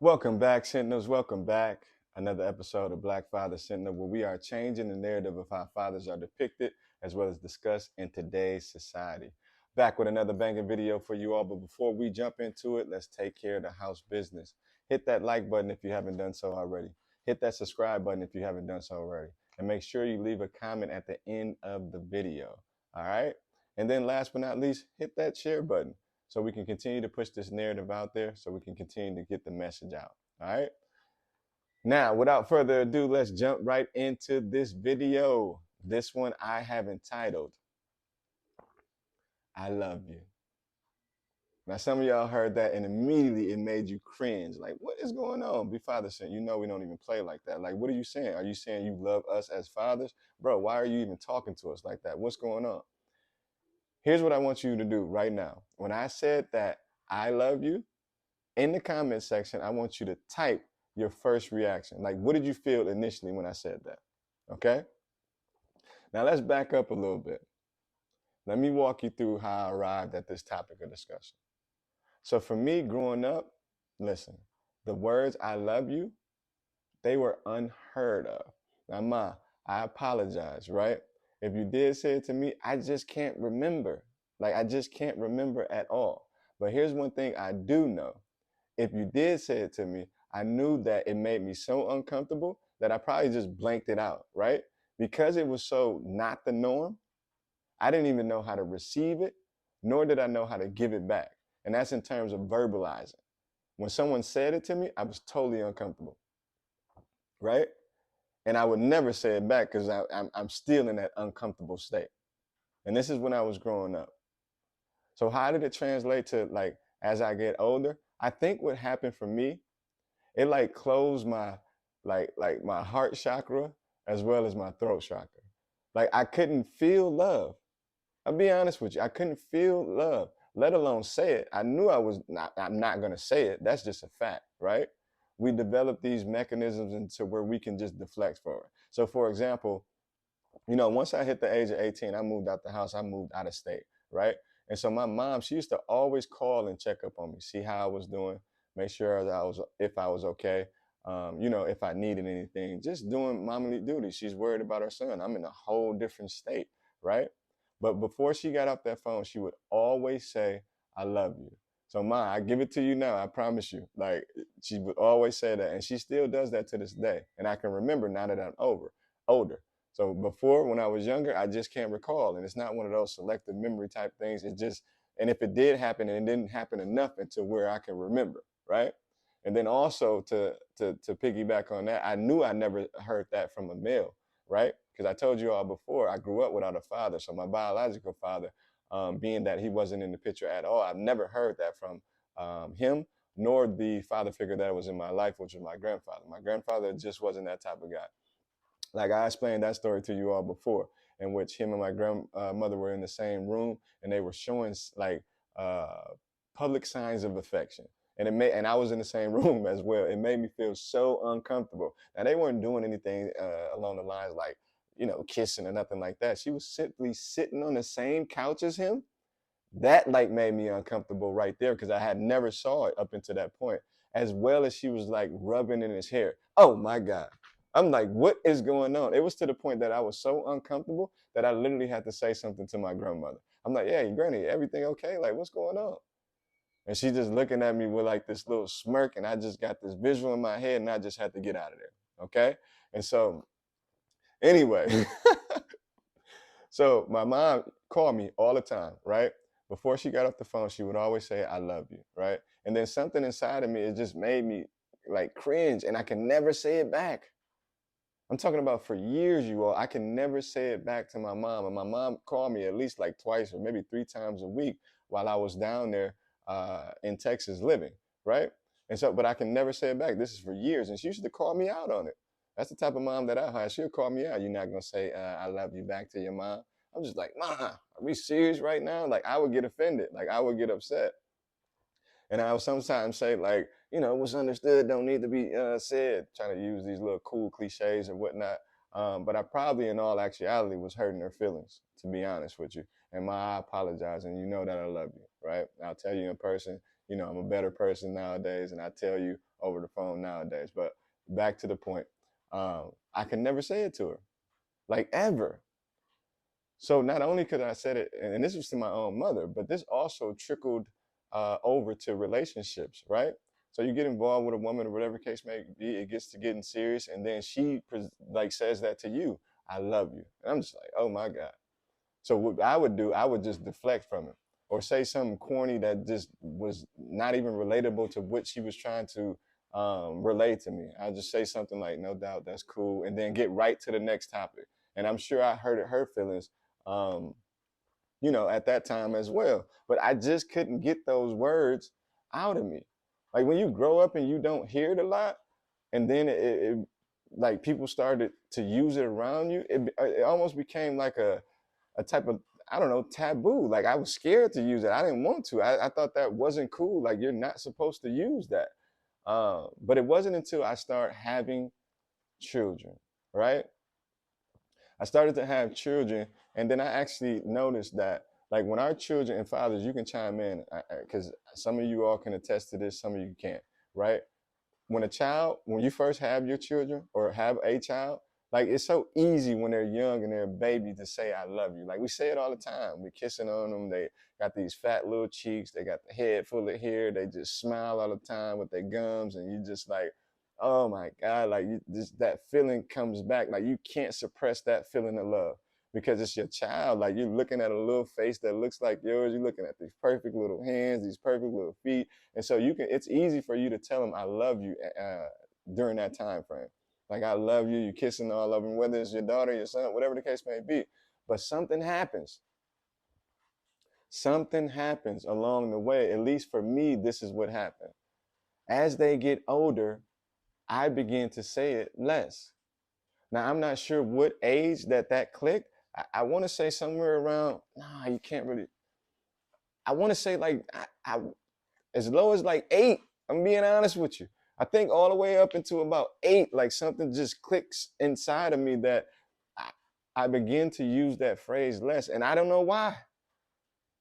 Welcome back, Sentinels. Welcome back. Another episode of Black Father Sentinel, where we are changing the narrative of how fathers are depicted as well as discussed in today's society. Back with another banging video for you all, but before we jump into it, let's take care of the house business. Hit that like button if you haven't done so already. Hit that subscribe button if you haven't done so already. And make sure you leave a comment at the end of the video. All right? And then last but not least, hit that share button so we can continue to push this narrative out there so we can continue to get the message out. All right. Now, without further ado, let's jump right into this video. This one I have entitled, I Love You. Now, some of y'all heard that and immediately it made you cringe. Like, what is going on? Be father saying, you know, we don't even play like that. Like, what are you saying? Are you saying you love us as fathers? Bro, why are you even talking to us like that? What's going on? Here's what I want you to do right now. When I said that I love you, in the comment section, I want you to type your first reaction. Like, what did you feel initially when I said that? Okay? Now, let's back up a little bit. Let me walk you through how I arrived at this topic of discussion. So, for me growing up, listen, the words I love you, they were unheard of. Now, Ma, I apologize, right? If you did say it to me, I just can't remember. Like, I just can't remember at all. But here's one thing I do know. If you did say it to me, I knew that it made me so uncomfortable that I probably just blanked it out, right? Because it was so not the norm, I didn't even know how to receive it, nor did I know how to give it back. And that's in terms of verbalizing. When someone said it to me, I was totally uncomfortable, right? And I would never say it back because I'm still in that uncomfortable state. And this is when I was growing up. So how did it translate to like as I get older? I think what happened for me, it like closed my like my heart chakra as well as my throat chakra. Like I couldn't feel love. I'll be honest with you. I couldn't feel love, let alone say it. I knew I'm not gonna say it. That's just a fact, right? We develop these mechanisms into where we can just deflect for it. So for example, once I hit the age of 18, I moved out the house, I moved out of state, right? And so my mom, she used to always call and check up on me, see how I was doing, make sure that if I was okay, if I needed anything, just doing mommy duty. She's worried about her son. I'm in a whole different state, right? But before she got off that phone, she would always say, I love you. So Ma, I give it to you now, I promise you. Like she would always say that. And she still does that to this day. And I can remember now that I'm older. So before, when I was younger, I just can't recall. And it's not one of those selective memory type things. It's just, and if it did happen, and it didn't happen enough until where I can remember, right? And then also to piggyback on that, I knew I never heard that from a male, right? Because I told you all before, I grew up without a father. So my biological father, being that he wasn't in the picture at all, I've never heard that from him, nor the father figure that was in my life, which was my grandfather. My grandfather just wasn't that type of guy. Like I explained that story to you all before, in which him and my grandmother were in the same room and they were showing like public signs of affection. And I was in the same room as well. It made me feel so uncomfortable. Now they weren't doing anything along the lines like, kissing or nothing like that. She was simply sitting on the same couch as him. That like made me uncomfortable right there because I had never saw it up until that point. As well as she was like rubbing in his hair. Oh my God. I'm like, what is going on? It was to the point that I was so uncomfortable that I literally had to say something to my grandmother. I'm like, yeah, Granny, everything okay? Like, what's going on? And she just looking at me with like this little smirk, and I just got this visual in my head, and I just had to get out of there. Okay. And so, anyway, so my mom called me all the time, right? Before she got off the phone, she would always say, I love you, right? And then something inside of me, it just made me like cringe, and I can never say it back. I'm talking about for years, you all. I can never say it back to my mom. And my mom called me at least like twice or maybe 3 times a week while I was down there in Texas living, right? And so, but I can never say it back. This is for years. And she used to call me out on it. That's the type of mom that I had. She'll call me out. You're not going to say, I love you back to your mom. I'm just like, Ma, are we serious right now? Like, I would get offended. Like, I would get upset. And I would sometimes say, like, what's understood don't need to be said, trying to use these little cool cliches or whatnot. But I probably, in all actuality, was hurting her feelings, to be honest with you. and I apologize, and you know that I love you, right? I'll tell you in person, you know, I'm a better person nowadays, and I tell you over the phone nowadays. But back to the point, I can never say it to her, like ever. So not only could I say it, and this was to my own mother, but this also trickled over to relationships, right? So you get involved with a woman or whatever case may be, it gets to getting serious, and then she like says that to you, "I love you," and I'm just like, "Oh my God." So what I would do, I would just deflect from it or say something corny that just was not even relatable to what she was trying to relate to me. I'll just say something like, "No doubt, that's cool," and then get right to the next topic. And I'm sure I hurted her feelings, um, you know, at that time as well. But I just couldn't get those words out of me. Like when you grow up and you don't hear it a lot, and then like people started to use it around you, it almost became like a type of, I don't know, taboo. Like I was scared to use it. I didn't want to. I thought that wasn't cool. Like you're not supposed to use that. But it wasn't until I started having children, right? I started to have children, and then I actually noticed that, like, when our children, and fathers, you can chime in because some of you all can attest to this, some of you can't, right? When you first have your children or have a child, like it's so easy when they're young and they're a baby to say I love you. Like we say it all the time. We're kissing on them. They got these fat little cheeks. They got the head full of hair. They just smile all the time with their gums, and you just like, oh my God, like that feeling comes back. Like you can't suppress that feeling of love because it's your child. Like you're looking at a little face that looks like yours. You're looking at these perfect little hands, these perfect little feet, and so it's easy for you to tell them I love you during that time frame. Like I love you, you kissing all of them, whether it's your daughter, your son, whatever the case may be. But something happens. Something happens along the way. At least for me, this is what happened. As they get older, I begin to say it less. Now I'm not sure what age that clicked. I want to say somewhere around. Nah, you can't really. I want to say like as low as like 8. I'm being honest with you. I think all the way up into about 8, like something just clicks inside of me that I, I begin to use that phrase less, and I don't know why.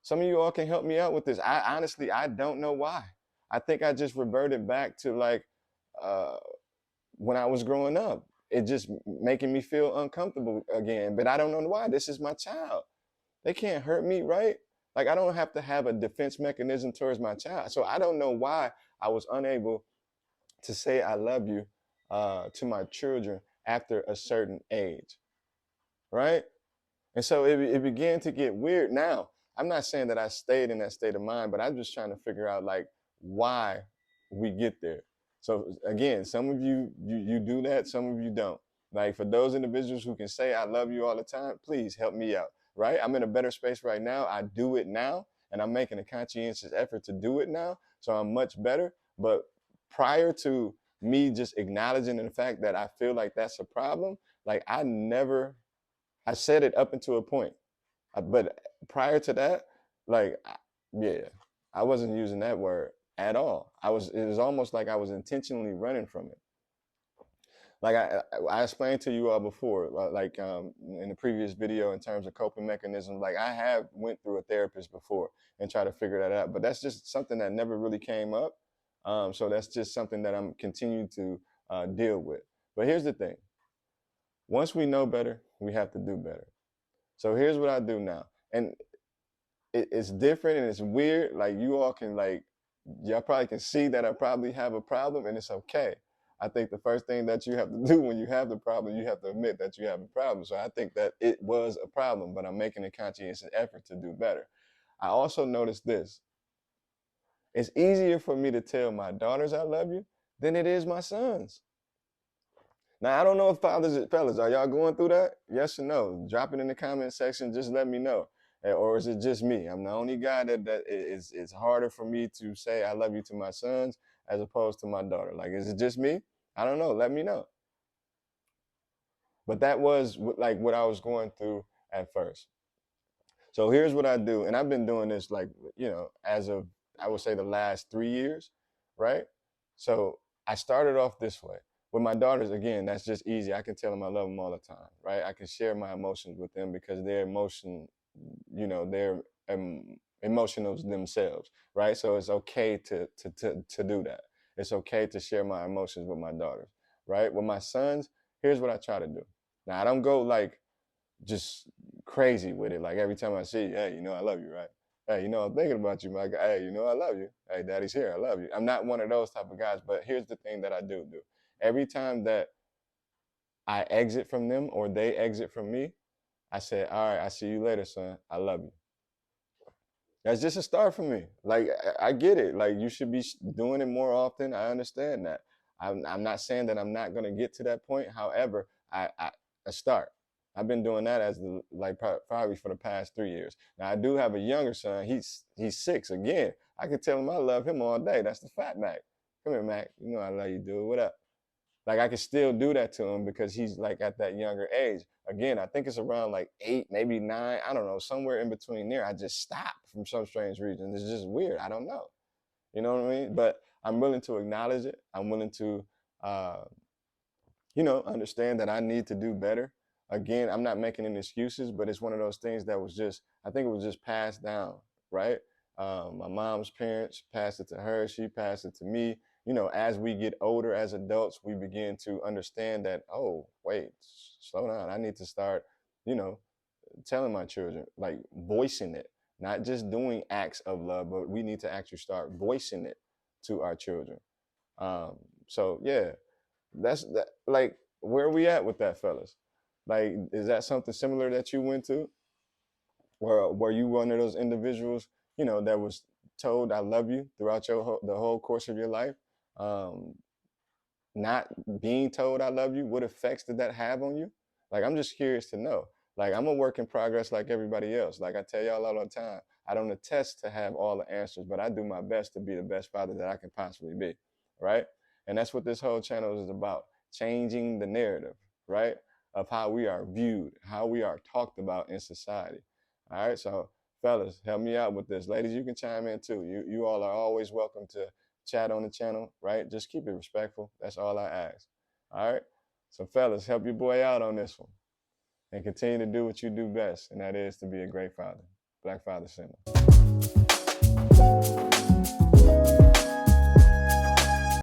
Some of you all can help me out with this. I don't know why. I think I just reverted back to like uh, when I was growing up. It just making me feel uncomfortable again, but I don't know why. This is my child. They can't hurt me, right? Like I don't have to have a defense mechanism towards my child. So I don't know why I was unable to say I love you to my children after a certain age, right? And so it began to get weird. Now, I'm not saying that I stayed in that state of mind, but I'm just trying to figure out like why we get there. So again, some of you do that, some of you don't. Like for those individuals who can say I love you all the time, please help me out. Right? I'm in a better space right now. I do it now, and I'm making a conscientious effort to do it now. So I'm much better. But prior to me just acknowledging the fact that I feel like that's a problem, like I said it up until a point, but prior to that, like, yeah, I wasn't using that word at all. It was almost like I was intentionally running from it. Like I explained to you all before, like in the previous video in terms of coping mechanisms, like I have went through a therapist before and try to figure that out, but that's just something that never really came up. So that's just something that I'm continuing to deal with. But here's the thing. Once we know better, we have to do better. So here's what I do now. And it's different and it's weird. Like you all can like, y'all probably can see that I probably have a problem and it's okay. I think the first thing that you have to do when you have the problem, you have to admit that you have a problem. So I think that it was a problem, but I'm making a conscientious effort to do better. I also noticed this. It's easier for me to tell my daughters I love you than it is my sons. Now, I don't know if fellas, are y'all going through that? Yes or no? Drop it in the comment section. Just let me know. Or is it just me? I'm the only guy that it's harder for me to say I love you to my sons as opposed to my daughter. Like, is it just me? I don't know. Let me know. But that was like what I was going through at first. So here's what I do. And I've been doing this like, you know, as of, I would say the last 3 years, right? So I started off this way. With my daughters, again, that's just easy. I can tell them I love them all the time, right? I can share my emotions with them because their emotion their emotionals themselves, right? So it's okay to do that. It's okay to share my emotions with my daughters, right? With my sons, here's what I try to do. Now I don't go like just crazy with it. Like every time I see you, hey, I love you, right? Hey, I'm thinking about you, my guy. Hey, I love you. Hey, daddy's here. I love you. I'm not one of those type of guys, but here's the thing that I do. Every time that I exit from them or they exit from me, I say, all right, I see you later, son. I love you. That's just a start for me. Like I get it. Like you should be doing it more often. I understand that. I'm not saying that I'm not gonna get to that point. However, I start. I've been doing that as like probably for the past 3 years. Now I do have a younger son. He's 6. Again, I can tell him I love him all day. That's the fat Mac. Come here, Mac. I love you, dude. What up? Like I can still do that to him because he's like at that younger age. Again, I think it's around like 8, maybe 9. I don't know, somewhere in between there. I just stopped from some strange reason. It's just weird. I don't know. You know what I mean? But I'm willing to acknowledge it. I'm willing to, uh, understand that I need to do better. Again, I'm not making any excuses, but it's one of those things that was just, I think it was just passed down, right? My mom's parents passed it to her. She passed it to me. As we get older as adults, we begin to understand that, oh, wait, slow down. I need to start, you know, telling my children, like voicing it, not just doing acts of love, but we need to actually start voicing it to our children. Um, so yeah, that's that. Like, where are we at with that, fellas? Like, is that something similar that you went to? Were you one of those individuals, that was told "I love you" throughout the whole course of your life? Um, not being told I love you, what effects did that have on you? Like, I'm just curious to know. Like, I'm a work in progress like everybody else. Like I tell y'all all the time, I don't attest to have all the answers, but I do my best to be the best father that I can possibly be, right? And that's what this whole channel is about, changing the narrative, right? Of how we are viewed, how we are talked about in society. All right, so fellas, help me out with this. Ladies, you can chime in too. You all are always welcome to chat on the channel, right? Just keep it respectful. That's all I ask. All right. So fellas, help your boy out on this one and continue to do what you do best, and that is to be a great father. Black Father Center.